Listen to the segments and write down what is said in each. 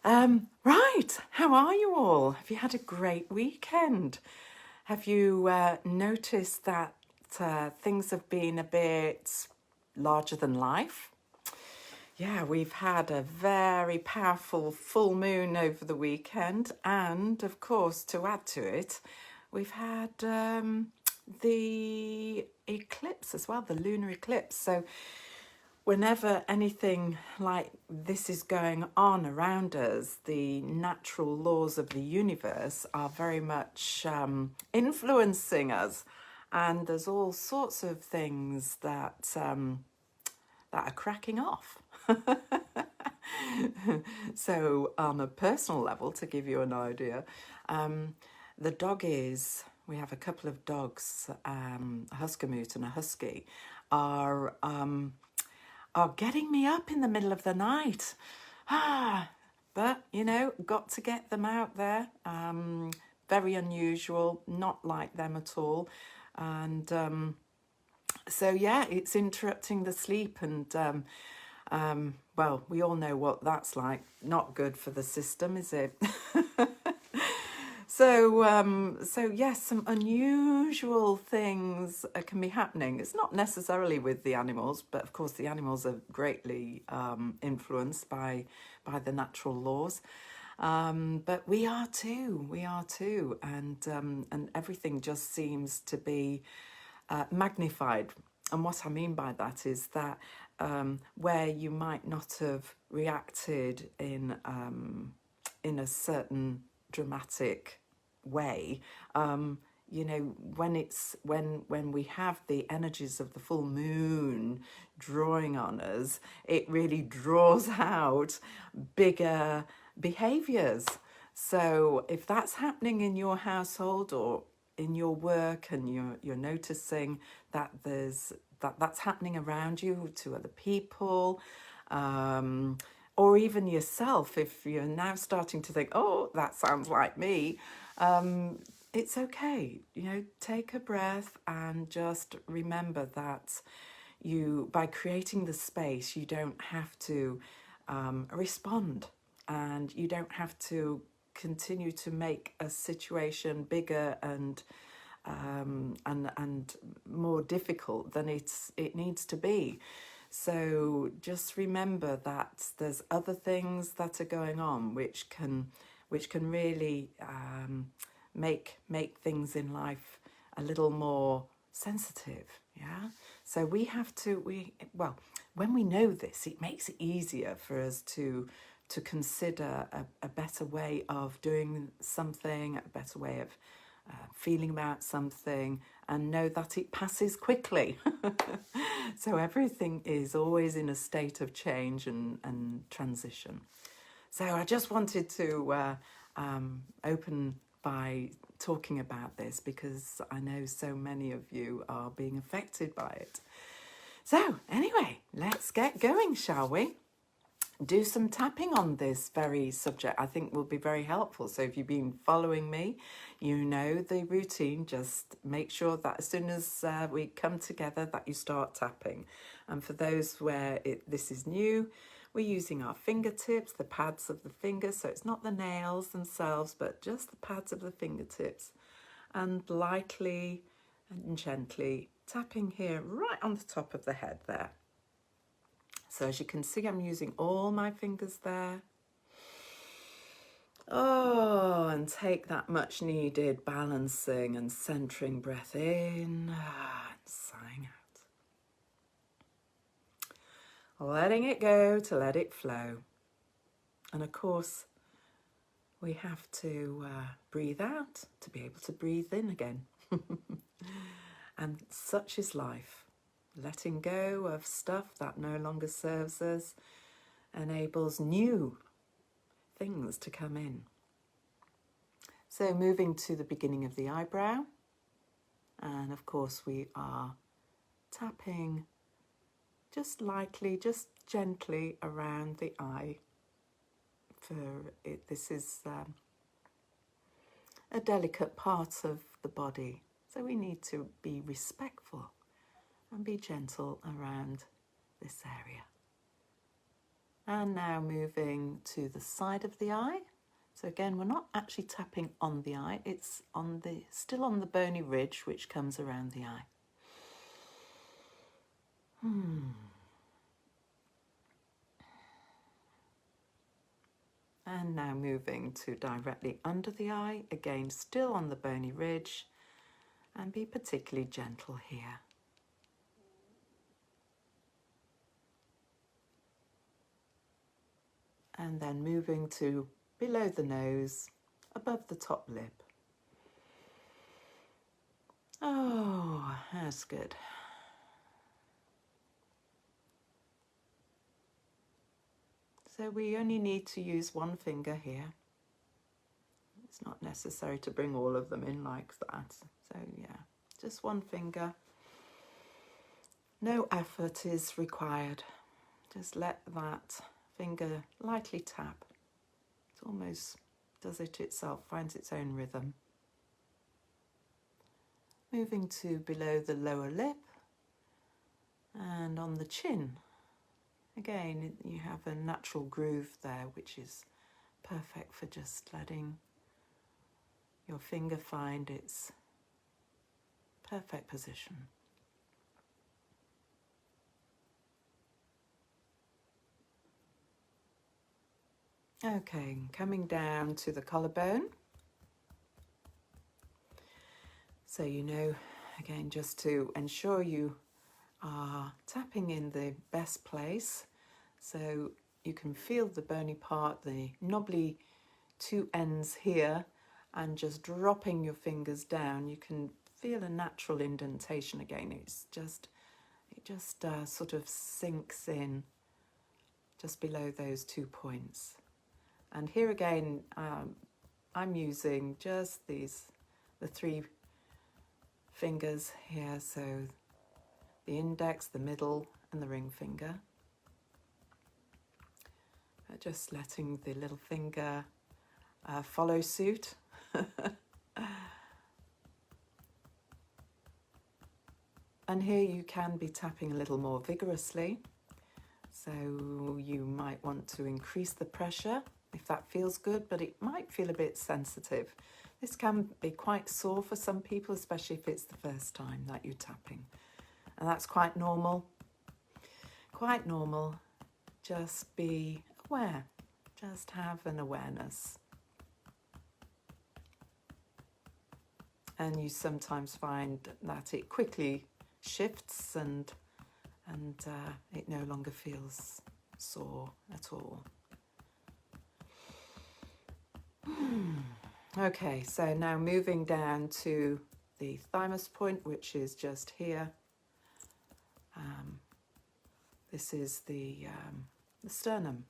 Right, how are you all? Have you had a great weekend? Have you noticed that things have been a bit larger than life? Yeah, we've had a very powerful full moon over the weekend, and of course, to add to it, we've had the eclipse as well, the lunar eclipse. So whenever anything like this is going on around us, the natural laws of the universe are very much influencing us. And there's all sorts of things that are cracking off. So on a personal level, to give you an idea, the we have a couple of dogs, a Huskermoot and a Husky, are getting me up in the middle of the night. But, got to get them out there. Very unusual, not like them at all. And so, yeah, it's interrupting the sleep. And, well, we all know what that's like. Not good for the system, is it? So yes, some unusual things can be happening. It's not necessarily with the animals, but of course the animals are greatly influenced by the natural laws. But we are too, and everything just seems to be magnified. And what I mean by that is that where you might not have reacted in a certain dramatic way, when we have the energies of the full moon drawing on us, it really draws out bigger behaviors. So if that's happening in your household or in your work, and you're noticing that that's happening around you to other people, or even yourself, if you're now starting to think, oh, that sounds like me, it's okay. Take a breath and just remember that by creating the space, you don't have to respond, and you don't have to continue to make a situation bigger and more difficult than it needs to be. So just remember that there's other things that are going on which can really make things in life a little more sensitive. Yeah. So when we know this, it makes it easier for us to consider a better way of doing something, a better way of feeling about something, and know that it passes quickly. So everything is always in a state of change and transition. So I just wanted to open by talking about this, because I know so many of you are being affected by it. So anyway, let's get going, shall we? Do some tapping on this very subject. I think will be very helpful. So if you've been following me, you know the routine. Just make sure that as soon as we come together that you start tapping. And for those where this is new, we're using our fingertips, the pads of the fingers. So it's not the nails themselves, but just the pads of the fingertips. And lightly and gently tapping here right on the top of the head there. So as you can see, I'm using all my fingers there. Oh, and take that much needed balancing and centering breath in and sighing out. Letting it go to let it flow. And of course, we have to breathe out to be able to breathe in again. And such is life. Letting go of stuff that no longer serves us enables new things to come in. So moving to the beginning of the eyebrow, and of course we are tapping just lightly, just gently around the eye. This is a delicate part of the body, so we need to be respectful and be gentle around this area. And now moving to the side of the eye. So again, we're not actually tapping on the eye, it's on the still on the bony ridge which comes around the eye. And now moving to directly under the eye, again still on the bony ridge, and be particularly gentle here. And then moving to below the nose, above the top lip. Oh, that's good. So we only need to use one finger here. It's not necessary to bring all of them in like that. So yeah, just one finger. No effort is required. Just let that finger lightly tap. It almost does it itself, finds its own rhythm. Moving to below the lower lip and on the chin. Again, you have a natural groove there, which is perfect for just letting your finger find its perfect position. Okay, coming down to the collarbone. So you know, again, just to ensure you are tapping in the best place, so you can feel the bony part, the knobbly two ends here, and just dropping your fingers down, you can feel a natural indentation again. It just sort of sinks in just below those 2 points. And here again, I'm using just the 3 fingers here, so the index, the middle, and the ring finger. Just letting the little finger follow suit. And here you can be tapping a little more vigorously. So you might want to increase the pressure if that feels good, but it might feel a bit sensitive. This can be quite sore for some people, especially if it's the first time that you're tapping. And that's quite normal. Quite normal. Just be aware. Just have an awareness. And you sometimes find that it quickly shifts and it no longer feels sore at all. Okay, so now moving down to the thymus point, which is just here. This is the sternum,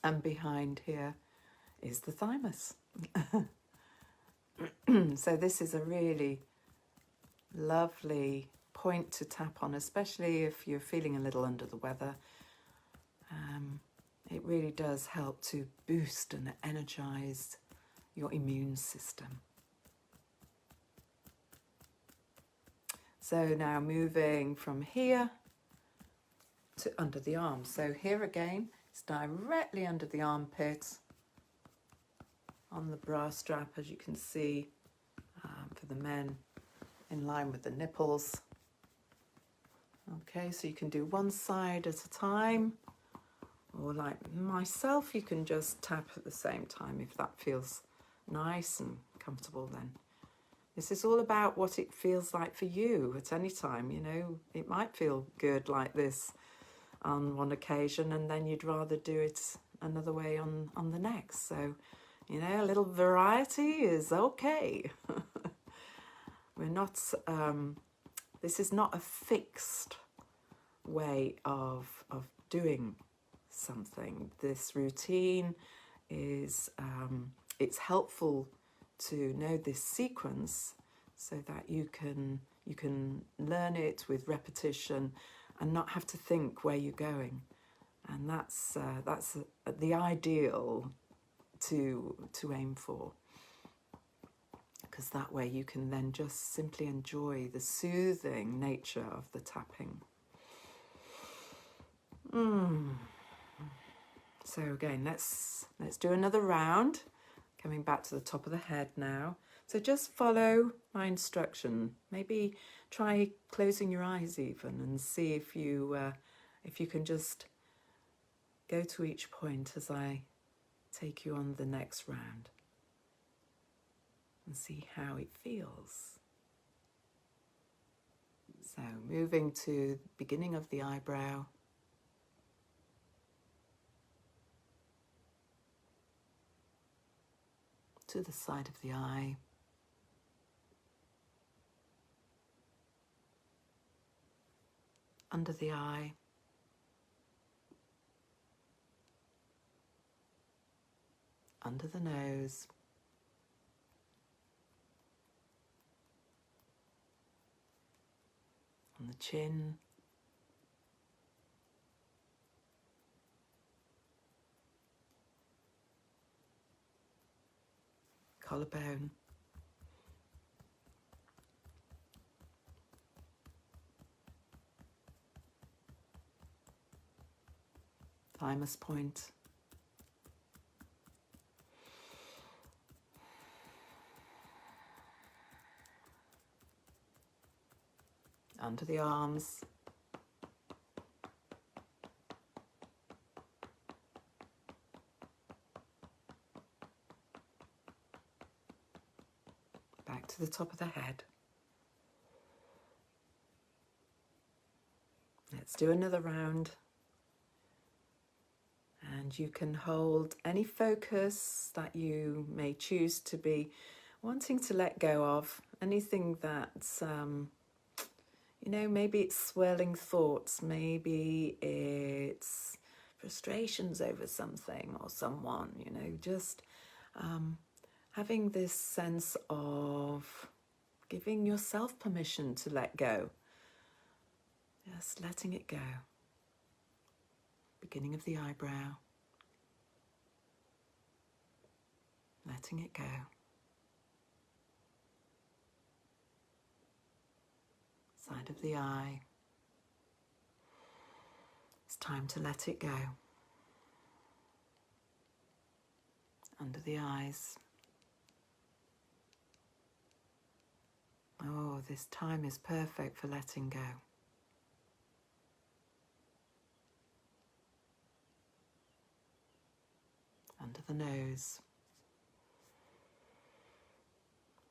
and behind here is the thymus. So this is a really lovely point to tap on, especially if you're feeling a little under the weather. It really does help to boost and energize your immune system. So now moving from here to under the arm. So here again, it's directly under the armpit on the bra strap, as you can see, for the men, in line with the nipples. Okay, so you can do one side at a time, or like myself, you can just tap at the same time if that feels nice and comfortable. Then this is all about what it feels like for you at any time. You know, it might feel good like this on one occasion, and then you'd rather do it another way on the next. So, you know, a little variety is okay. We're not, this is not a fixed way of doing something. This routine is, it's helpful to know this sequence so that you can learn it with repetition and not have to think where you're going. And that's the ideal to aim for, because that way you can then just simply enjoy the soothing nature of the tapping. So again, let's do another round, coming back to the top of the head now. So just follow my instruction. Maybe try closing your eyes even, and see if you can just go to each point as I take you on the next round, and see how it feels. So moving to the beginning of the eyebrow, to the side of the eye, under the eye, under the nose, on the chin, collarbone, thymus point, under the arms, back to the top of the head. Let's do another round. And you can hold any focus that you may choose to be wanting to let go of, anything that, maybe it's swirling thoughts, maybe it's frustrations over something or someone, just having this sense of giving yourself permission to let go, just letting it go. Beginning of the eyebrow, letting it go. Side of the eye, it's time to let it go. Under the eyes. Oh, this time is perfect for letting go. Under the nose,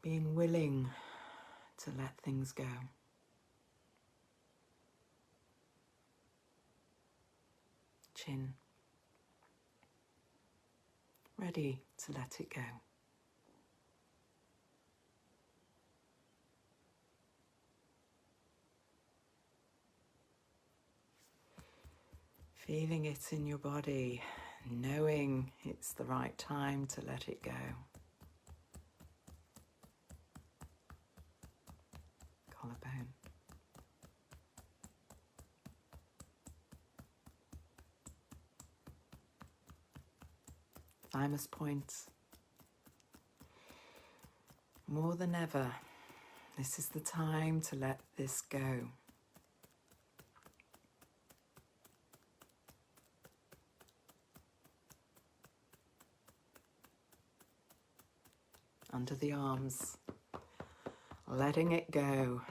being willing to let things go. Chin, ready to let it go. Feeling it in your body, knowing it's the right time to let it go. Collarbone. Thymus point. More than ever, this is the time to let this go. Under the arms, letting it go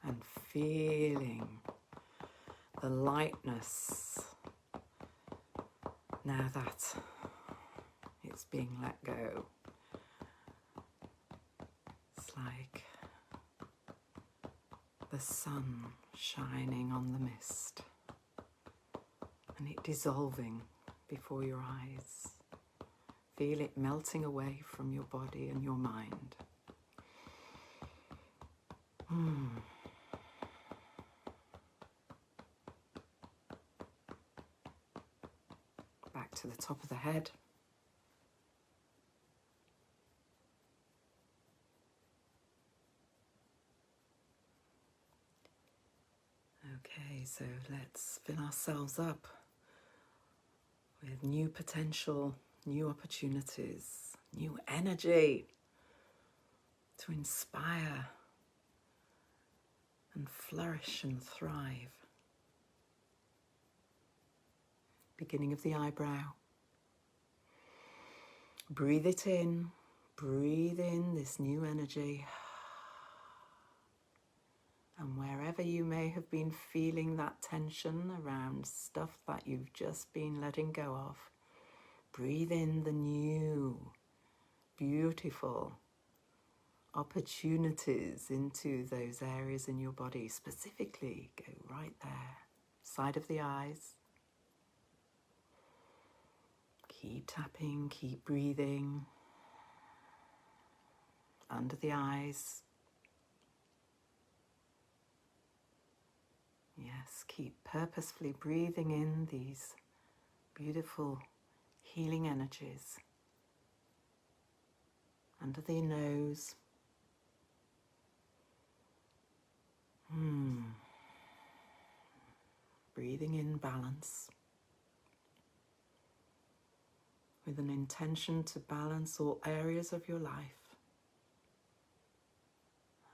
and feeling the lightness now that it's being let go. It's like the sun shining on the mist and it dissolving before your eyes. Feel it melting away from your body and your mind. Back to the top of the head. Okay, so let's fill ourselves up with new potential, new opportunities, new energy to inspire and flourish and thrive. beginning of the eyebrow. Breathe it in. Breathe in this new energy. And wherever you may have been feeling that tension around stuff that you've just been letting go of, breathe in the new, beautiful opportunities into those areas in your body. Specifically, go right there, side of the eyes. Keep tapping, keep breathing. Under the eyes. Yes, keep purposefully breathing in these beautiful healing energies. Under the nose. Breathing in balance. With an intention to balance all areas of your life.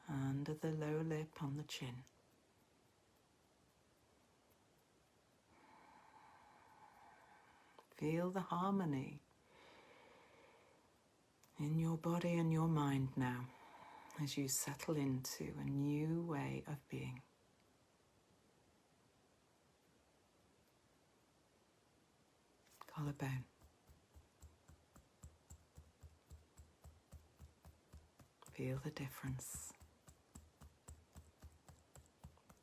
Under the lower lip on the chin. Feel the harmony in your body and your mind now as you settle into a new way of being. Collarbone. Feel the difference.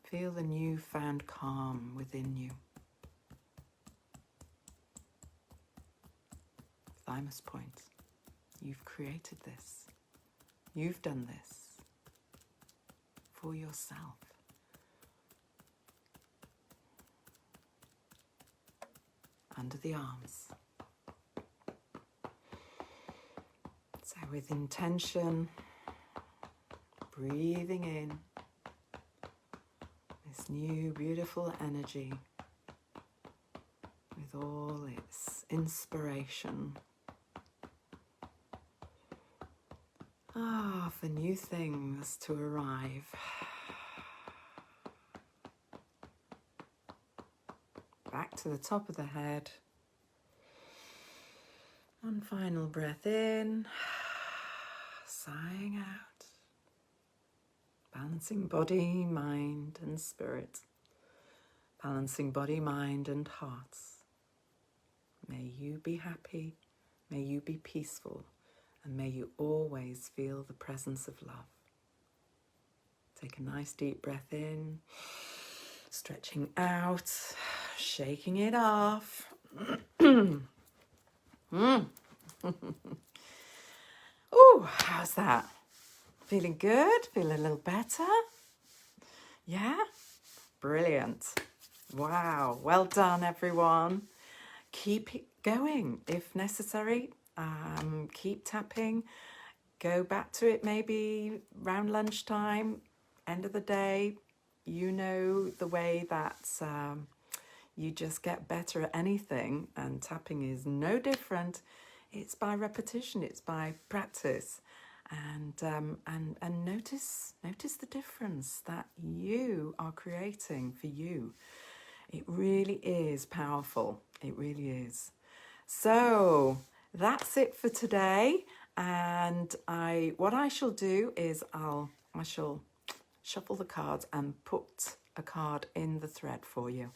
Feel the newfound calm within you. Thymus point. You've created this. You've done this for yourself. Under the arms. So with intention, breathing in this new beautiful energy with all its inspiration. For new things to arrive. Back to the top of the head. One final breath in, sighing out. Balancing body, mind and spirit. Balancing body, mind and heart. May you be happy, may you be peaceful, and may you always feel the presence of love. Take a nice deep breath in, stretching out, shaking it off. Ooh, how's that? Feeling good? Feeling a little better? Yeah? Brilliant. Wow, well done everyone. Keep it going if necessary. Keep tapping. Go back to it maybe around lunchtime, end of the day. You know the way that you just get better at anything, and tapping is no different. It's by repetition, it's by practice, and notice the difference that you are creating for you. It really is powerful. It really is. So that's it for today. And what I shall do is I shall shuffle the cards and put a card in the thread for you.